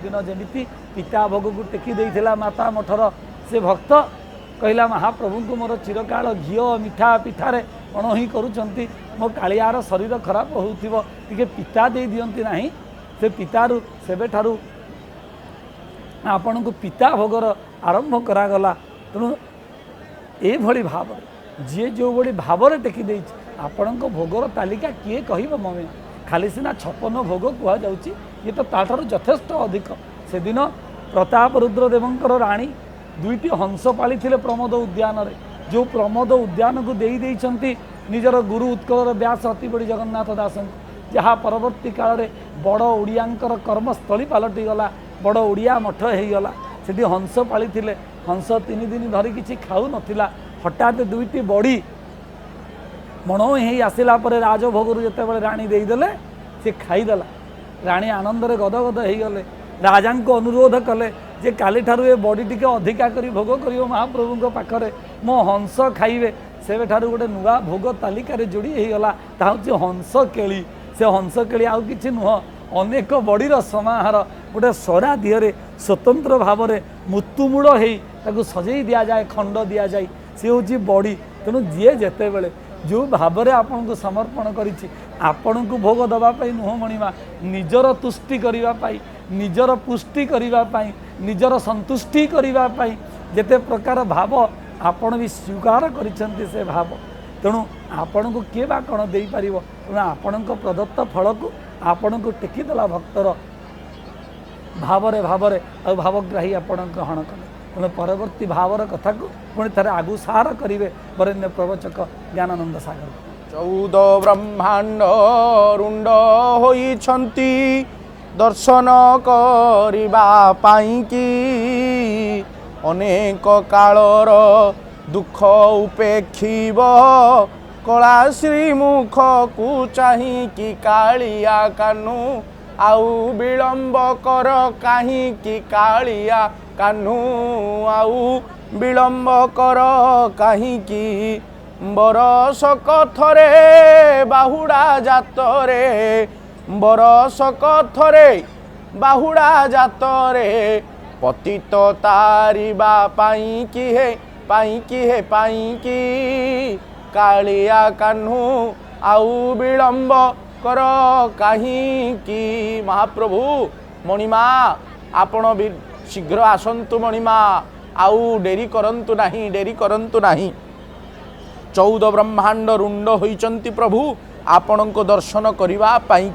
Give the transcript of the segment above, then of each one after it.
दिन जमी पिता भोग को टेकी देइथिला माता मठर से भक्त कहला महाप्रभु को मोर चिरकाल घी मिठा पिठारे कण ही करुँच मो कालियार शरीर खराब हो पिता दे दियंती नहीं से पितारू सेबे ठारू आपण को पिता भोगर आरंभ करागला तेणु ये भाव जी जो भाई भाव टेकी दे आपण भोगर तालिका किए कह मम्मी खाली सीना 56 भोग कहुच्छी ये तो ताठार यथेष्ट अधिक से दिन प्रताप रुद्रदेवंकर राणी दुईटी हंस पाली प्रमोद उद्यान रे जो प्रमोद उद्यान को देइछंती निजर गुरु उत्कल व्यास अति बड़ी जगन्नाथ दास जहाँ परवर्ती काल में बड़ ओडियांकर कर्मस्थली पलटि गला बड़ ओडिया मठ हो गला से हंस पाली हंस 3 दिन धरी किसी खाऊ नथिला हठात दुईटी बड़ी मण ही आसला राजभोग जिते राणी देदेले सी खाईदेला राणी आनंद गदगद हो गले राजा को अनुरोध कले जे काली ठारू ए बड़ी टिके अधिका करी भोग करियो महाप्रभु पाखरे मो हंस खाइबे से ठारू गोटे नुआ भोग तालिकार जोड़ी हो गला हूँ हंस केली से हंस केली आउ कि नुह अनेक बड़ीर समाहार गोटे सरा दिहरे स्वतंत्र भाव में मुतुमूल हो सजई दि जाए खंड दि जाए सी हूँ बड़ी तेणु जी जिते बड़े जो भाव में आपन को समर्पण करिछि आपण को भोग दवापाई नुह मणिमा निजर तुष्टि करने निजर पुष्टि करने निजर संतुष्टि करने जेते प्रकार भाव आपण भी स्वीकार करिसेंति से भाव तेणु आपण को किए बा कौन दे पार तेणु आपण प्रदत्त फल को आपण को टेकीदेला भक्तर भावरे भावरे आ भावग्राही आपण ग्रहण कले तेणु परवर्ती भावर कथा को पुणी थे आगु सार करेंगे वरेण्य प्रवचक ज्ञानानंद सागर 14 ब्रह्मांड रुंड होइछंती दर्शन करिबा पाई की अनेक कालर दुख उपेक्षिब कला श्रीमुख को चाही कि कालिया कानू आउ विलंब कर कहीं कि कालिया कानू आउ विलंब कर कहीं कि बरसक थरे बाहुड़ा जातरे बरसक थरे बाहुड़ा जातरे पतित तारिबा पाई कि हे पाई कि कालिया कान्हू आउ विलंब कर कहीं कि महाप्रभु मणिमा आपण भी शीघ्र आसंतु मणिमा आउ डेरी करंतु नाही 14 ब्रह्मांड रुंड होइचंती प्रभु आपण को दर्शन करिवा पाई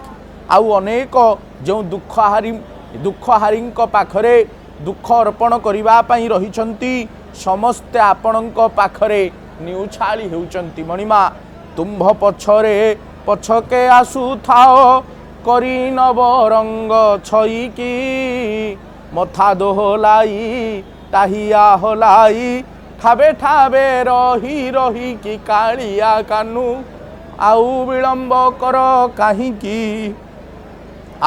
आउ अनेक जो दुखहारी पाखरे दुख अर्पण करिवा पाई रहिचंती समस्ते आपण पाखरे न्यूछाली हेउचंती मणिमा तुम्भ पछरे पछके आसु थाओ करी नव रंग छई की मथा दोहलाई ताहिया हलाई ठाबे ठाबे रही रही कि कालिया कानू आउ विलंब कर कहीं की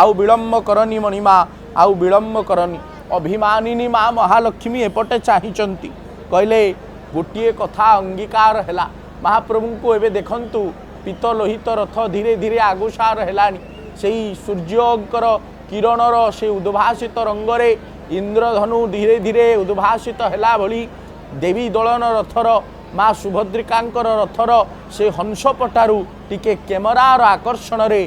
आउ विलंब करनी मणिमा आउ विलंब करनी अभिमानिनी माँ महालक्ष्मी एपटे चाहिचंती कहले गोटे कथा अंगीकार है महाप्रभु को एवं देखंतु पीत लोहित रथ धीरे धीरे आगुसार हेलानी से सूर्यंकर किरणर से उद्भासित रंगरे इंद्रधनु धीरे धीरे उद्भासित हैला भली देवी दलन रथर माँ सुभद्रिकांकर रथर से हंसपटारू टिके कैमरार आकर्षण रे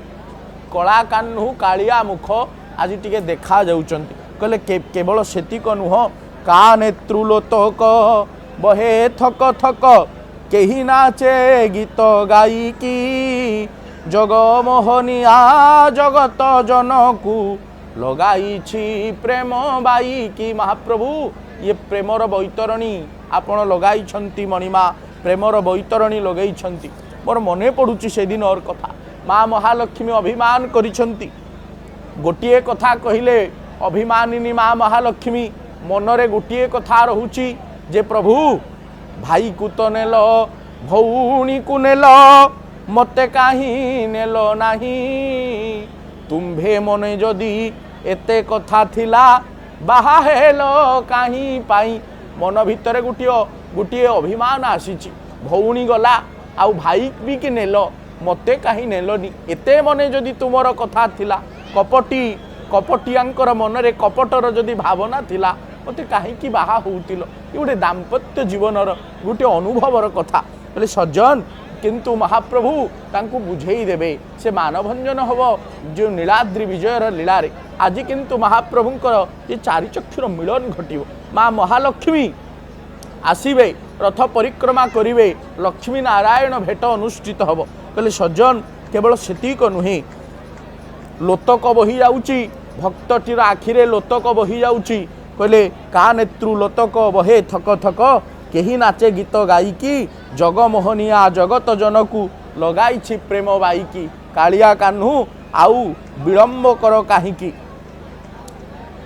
कला कान्हू कालिया मुख आज टिके देखा जाउचंती कहले केवल सेतिक नुह का नेत्रुलोतक बहे थक थक केही नाचे गीत गायिकी जगमोहनिया जगत जनकू लगाई प्रेम बाई की महाप्रभु ये प्रेमर बैतरणी आपण लगाई मणिमा प्रेमर बैतरणी लगई मोर मने पड़ुची से दिन और कथा माँ महालक्ष्मी अभिमान करिछंती गोटे कथा कहले अभिमानिनी माँ महालक्ष्मी मनरे गोटे कथा रहुची जे प्रभु भाई को तो नेल भौणी को नेल मते काहीं नेल नाही तुम्भे मने जदि एते कथा थिला बाहा हेलो काहीं पाई मन भितर गोटे अभिमान आसीची भौणी गला आउ भाई भी कि नेल मते काहीं नेलनी एते मने जदि तुमर कथा थिला कपटी कपटियांकर मनरे कपटर जदि भावना थिला मते कहीं बाहा होउतिलो ये गोटे दाम्पत्य जीवनर गोटे अनुभवर कथा बोले सज्जन किंतु महाप्रभु तांकु बुझेई देबे से मानभंजन हब जो नीलाद्रि विजयर लीलारे आज किंतु महाप्रभुंकर ये चारि चक्षुर मिलन घटिबो माँ महालक्ष्मी आसीबे रथ परिक्रमा करिवे लक्ष्मी नारायण भेट अनुष्ठित हब कहले सज्जन केवल सेतिक नुहे लोतक बही जाउची भक्तटीर आखिरे लोतक बही जाउची कहले का नेत्रु लोतक बहे थक थक केही नाचे गीत गायिकी जगमोहनिया जगत जनकू लगाई प्रेम बाईकी कालिया कान्हू आउ विलंब कर काहीकी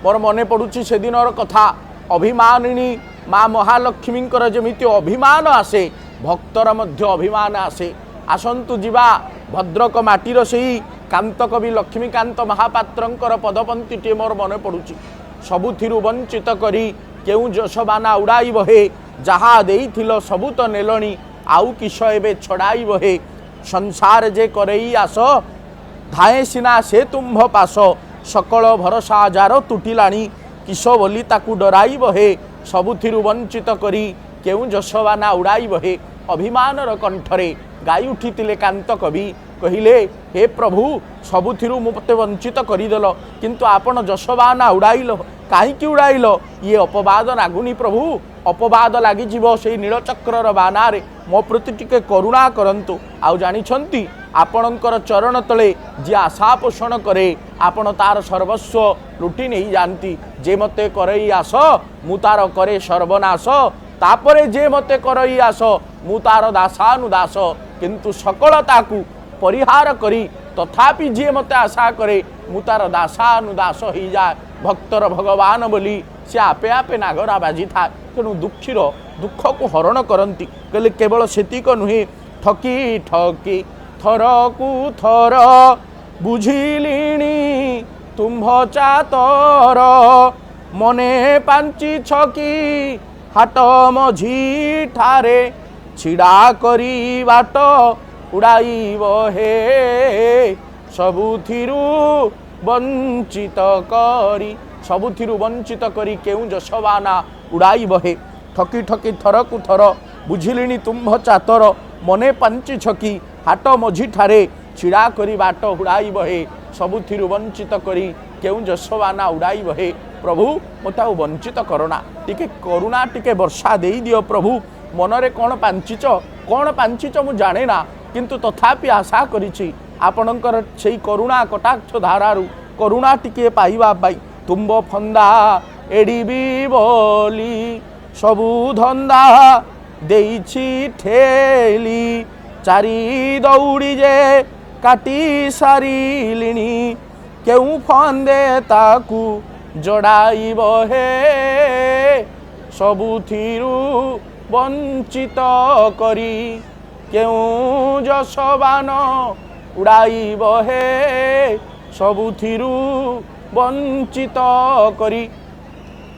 मोर मने पड़ुची से दिनर कथा अभिमानिनी माँ महालक्ष्मींकर जमिति अभिमान आसे भक्तर मध्य अभिमान आसे आसंतु जीवा भद्रक माटीर सेई कांत कवि लक्ष्मीकांत महापात्रंकर पदपंक्तिटे मोर मने पड़ुची सबुथिरु वंचित करी केउ जशबाना उड़ाई बहे जहा देइथिलो सबु तो नेलणी आउ किस एबे छड़ाई बहे संसार जे करई आस धाए सिना से तुम्भ पास सकल भरसा जार तुटिलाणी किस बोली ताकू डराई बहे सबुथिरु वंचित करी केउ जशबाना उड़ाई बहे अभिमानर कंठरे गाई उठितिले कांत कवि कहिले हे प्रभु सबुथिरु मते वंचित करदेल किंतु आपण जशबाना उड़ाइल कहीं उड़ाइल ये अपवाद नागुनी प्रभु अपवाद लगी से नीलचक्र बानारे मो प्रति टिके करुणा करंतु आउ जानिछंती आपणकर चरण तले जी आशा पोषण करे आपण तार सर्वस्व लुटी नहीं जानती जे मते करई आस मु तार करे सर्वनाश तापरे जे मते करई आस मु तार दासानुदास किंतु सकलताकू परिहार करी तथापि जे मते आशा करे मु तार दासानुदास हो जाए भक्तर भगवान बोली से आपे आपे नागरा बाजी था तेणु दुखीर दुख को हरण करती कहले केवल सेतिक नुहे ठकी ठकी थर कु थर बुझिलिणी तुम्भ चातर मने पांची छकी हाट मझी ठारे छिड़ा करी बाट उड़ाइब हे सबुथिरु वंचित करी सबुथिरु वंचित करी केउ जशबाना उड़ाई बहे ठकी ठकी थर कु थर बुझिलिणी तुम्भ चातर मने पांची छकी हाट मझी ठारे छिड़ा करी बाट उड़ाई बहे सबुथिरु वंचित करी केउ जशबाना उड़ाई बहे प्रभु मते वंचित करना टिके करुणा टिके वर्षा देई दियो प्रभु मनरे कौन पांचिच मु जाने ना किंतु तथापि आशा करिछि आपणकर सेई करुणा कटाक्ष धारारु करुणा टिके पाइबा पाई तुम्ब फंदा एडिबी बोली सबु धंदा देइछि ठेली चारि दौड़ी जे काटी सारिलिणी केउ फंदे ताकू जड़ाइब हे सबुथिरु वंचित करी केउ जशबान उड़ाइब हे सबुथिरु वंचित करी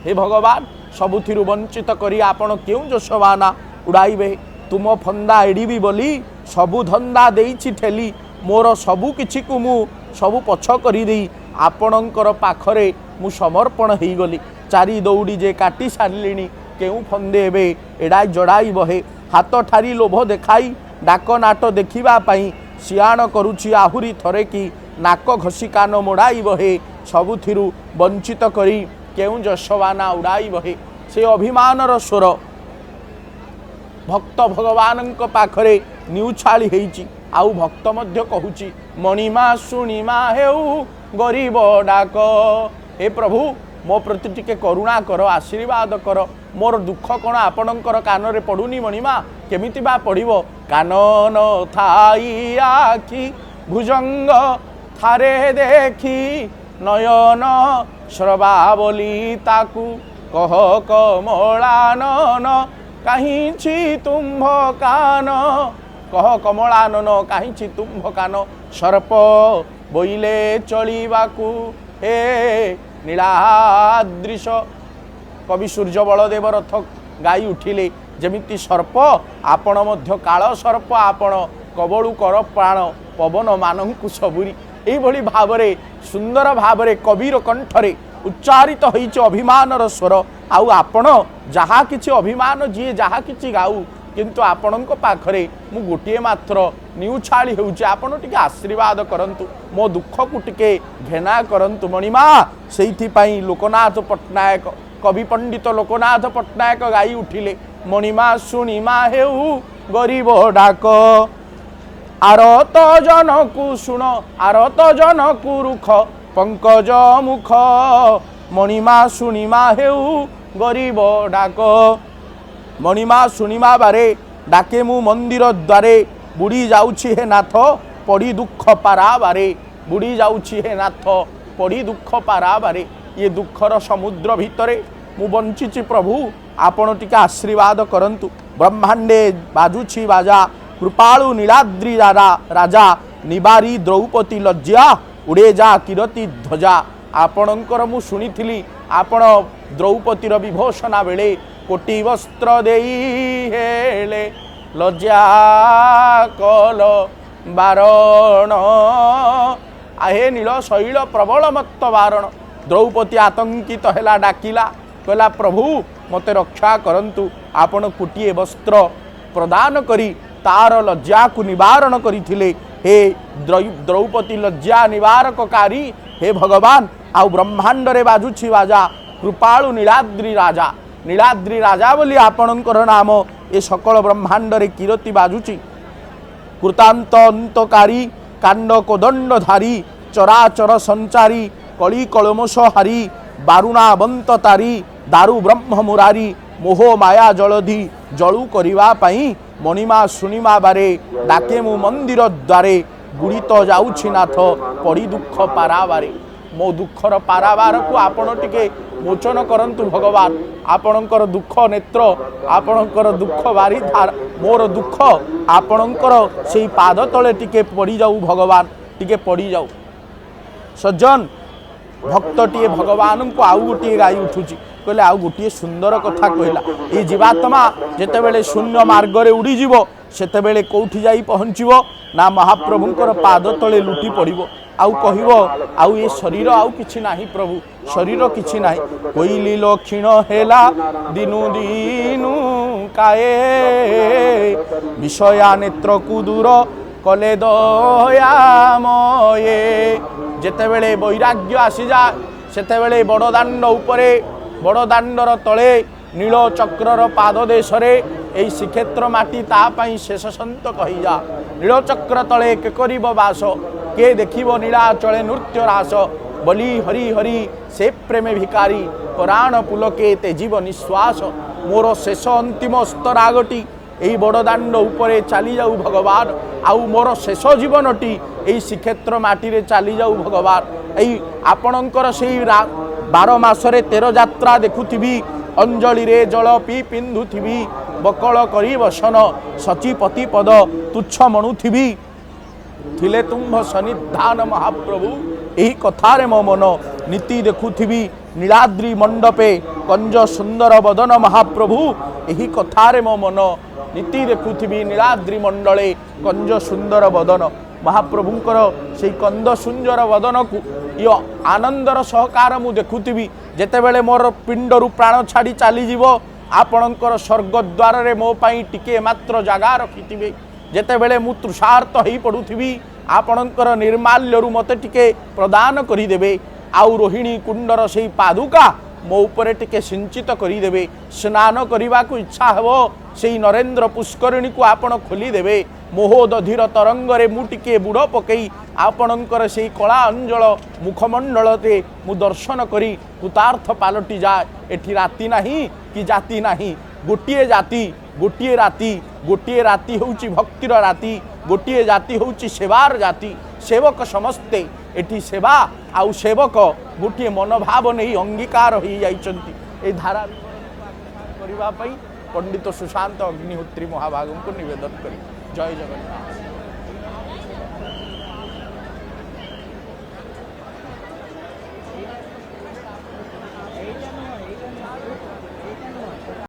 हे भगवान सबुथिरु वंचित करी आपण केउ जशबाना उड़ाइबे तुम फंदा एडिबी बोली सबु धंदा देइछि ठेली मोर सबु किछि को मु सबु पछ करी देई आपणकर पाखरे मु समर्पण हेई गली चारि दौड़ी जे काटी सारिलिणी केउ फंदे एबे एडा जड़ाई बहे हाथ ठारी लोभ देखाई डाक नाट देखिबा पाई सियाण करुछि आहुरी थरे की नाक घसी कान मोड़ाई बहे सबुथिरु वंचित करी केउ जशबाना उड़ाई बहे से अभिमानर स्वर भक्त भगवानंक पाखरे न्यूछाली हेइछि आउ भक्त मध्य कहूछि मणिमा सुणिमा हेउ गरीब डाक हे प्रभु मो प्रति टिके करुणा कर आशीर्वाद कर मोर दुख कौन आपणकर कानरे पड़ुनी मणिमा केमिति बा पड़िबो कान न थाई आखि भुजंग थारे देखी नयन श्रवावली ताकू कह कमलानन काहीछि तुम्भ कान कह कमलानन काहीछि तुम्भ कान सर्प बोइले चलिबाकू हे नीलाद्रिश कवि सूर्य बलदेव रथ गाई उठिले जमिति सर्प आपण मध्य काल सर्प आपण कबळू कर प्राण पवन मानंकु सबुरी এইভাবে ভাবে সুন্দর ভাবে কবির কণ্ঠরে উচ্চারিত হয়েছে অভিমানর স্বর। আউ আপন যাহা কিছু অভিমান যিয়ে যাহা কিছু গাউ, কিন্তু ଆପଣଙ୍କ ପାଖରେ ମୁଁ ଗୋଟିଏ ମାତ୍ର ନିଉଛାଳି ହେଉଛି, ଆପଣ ଟିକେ ଆଶୀର୍ବାଦ କରନ୍ତୁ, ମୋ ଦୁଃଖକୁ ଟିକେ ଘେନା କରନ୍ତୁ ମଣିମା। ସେଇଥିପାଇଁ ଲୋକନାଥ ପଟ୍ଟନାୟକ, କବି ପଣ୍ଡିତ ଲୋକନାଥ ପଟ୍ଟନାୟକ ଗାଇ ଉଠିଲେ, ମଣିମା ଶୁଣିମା ହେଉ ଗରିବ ଡାକ, ଆରତ ଜନକୁ ଶୁଣ ଆରତ ଜନକୁ ରୁଖ ପଙ୍କଜ ମୁଖ, ମଣିମା ଶୁଣିମା ହେଉ ଗରିବ ଡାକ। ମଣିମା ଶୁଣିମା ବାରେ ଡାକେ ମୁଁ ମନ୍ଦିର ଦ୍ୱାରେ, ବୁଡ଼ି ଯାଉଛି ହେ ନାଥ ପଡ଼ି ଦୁଃଖ ପାରାବାରେ, ବୁଡ଼ି ଯାଉଛି ହେ ନାଥ ପଡ଼ି ଦୁଃଖ ପାରାବାରେ। ଇଏ ଦୁଃଖର ସମୁଦ୍ର ଭିତରେ ମୁଁ ବଞ୍ଚିଛି ପ୍ରଭୁ, ଆପଣ ଟିକେ ଆଶୀର୍ବାଦ କରନ୍ତୁ। ବ୍ରହ୍ମାଣ୍ଡେ ବାଜୁଛି ବାଜା, କୃପାଳୁ ନୀଳାଦ୍ରି ରାଜା, ନିବାରୀ ଦ୍ରୌପଦୀ ଲଜ୍ଜା, ଉଡ଼େ ଯା କିରତି ଧ୍ୱଜା। ଆପଣଙ୍କର ମୁଁ ଶୁଣିଥିଲି ଆପଣ ଦ୍ରୌପଦୀର ବିଭୂଷଣା ବେଳେ କୋଟି ବସ୍ତ୍ର ଦେଇ ହେଲେ ଲଜ୍ଜା କଲ ବାରଣ, ଆହେ ନୀଳ ଶୈଳ ପ୍ରବଳ ମତ୍ତ ବାରଣ। ଦ୍ରୌପଦୀ ଆତଙ୍କିତ ହେଲା, ଡାକିଲା, କହିଲା ପ୍ରଭୁ ମୋତେ ରକ୍ଷା କରନ୍ତୁ। ଆପଣ କୋଟିଏ ବସ୍ତ୍ର ପ୍ରଦାନ କରି ତାର ଲଜ୍ଜାକୁ ନିବାରଣ କରିଥିଲେ। हे द्रौपदी लज्जा निवारककारी, हे भगवान। आउ ब्रह्मांडरे बाजुछि बाजा, कृपाळु नीलाद्रि राजा, नीलाद्रि राजा बोली आपणकर नाम ए सकल ब्रह्मांडरे कीरति बाजुछि। कृतांत अंतकारी, कांड कोदंडधारी, चराचर संचारी, कली कलमोष हारी, बारुणाबंत तारी, दारु ब्रह्म मुरारी, मोह माया जलधि जलु करिवा पई, मणिमा सुनिमा बारे डाके मु मंदिर द्वारे, बुड़ी तो जाउछि नाथ पड़ी दुख पाराबारे। मो दुखर पाराबार को आपण टिके मोचन करंतु भगवान। आपणकर दुख नेत्र, आपणकर दुख बारी धार, मोर दुख आपणकर सेई पाद तले टिके पड़ी जाऊ भगवान, टिके पड़ी जाऊ। सज्जन भक्तटिए भगवान को आउ गोटे गाई उठुची, कहले आउ गोटे सुंदर कथा कहला। ये जीवात्मा जेतेबेले शून्य मार्गरे उड़ी जीव, सेतेबेले कोठी जाई पहुँचीब ना महाप्रभुंकर पाद तले लुटी पड़िब। आउ कहिब आउ ये शरीर आउ किछि नाही प्रभु, शरीर किछि नाही। कोइली लक्षीण हेला दिनु दिनु काए, विषया नेत्र को दूर कले दयामये। जेतेबेले वैराग्य आसी जाए, सेतेबेले बड़दाण्ड उपरे, बड़दाण्डर तले नील चक्रर पाद देशरे एई श्रीक्षेत्र माटी तापाई शेष संत कही जा। नील चक्र तले के करिब बास, के देखिब नीलाचले नृत्य रास। बली हरि हरि से प्रेमे भिकारी, प्राण पुलके तेजीव निश्वास। मोर शेष अंतिम स्तरागटी एई बड़दाण्ड उपरे चली जाऊ भगवान। आउ मोर शेष जीवनटी एई श्रीक्षेत्र माटी रे चली जाऊ भगवान। एई आपणकर सेई 12 मासरे 13 यात्रा देखुथिबी, अंजलि रे जल पी पिंधुथिबी, बकल करी बसन सचिपति पद तुच्छ मणुथिबी, थिले तुम्भ सन्निधान महाप्रभु। एही कथारे मो मन नीति देखुथिबी, नीलाद्रि मंडपे कंज सुंदर बदन महाप्रभु। एही कथारे मो मन नीति देखुथिबी, नीलाद्रि मंडले कंज सुंदर बदन महाप्रभुंकर से कंद सुंदर बदन को यो आनंदर सहकार मु देखुथिबी। जेतेबेले मोर पिंडरु प्राण छाड़ी चली जीव, आपणकर स्वर्ग द्वार रे मो पाई टिके मात्र जगह रखिथिबे। जेतेबेले मु तृषार्त होई पडुथिबी, आपणकर निर्माल्यरु मते टिके प्रदान करि देबे। आउ रोहिणी कुंडर सेई पादुका मो उपरे टिके सिंचित करि देबे। स्नान करिबा को इच्छा हेबो, सेई नरेंद्र पुष्करिणी को आपण खोली देबे। मोहोदधीर तरंगरे मु टिके बुड़ पकई आपणकर सेई कला अंजल मुखमंडलते मु दर्शन करी कृतार्थ पालटी जाए। एठी राति नाही कि जाति नाही, गोटिए जाति, गोटिए राति, गोटिए राति होउची भक्तिर राति, गोटिए जाति होउची सेवार जाति। सेवक समस्ते एठी सेवा आउ सेवक गोटिए मनोभाव नहीं अंगीकार हो जाइछंती। ए धारा करबा पई पंडित सुशांत अग्निहोत्री महाभागों को निवेदन करी। जय जगन्नाथ।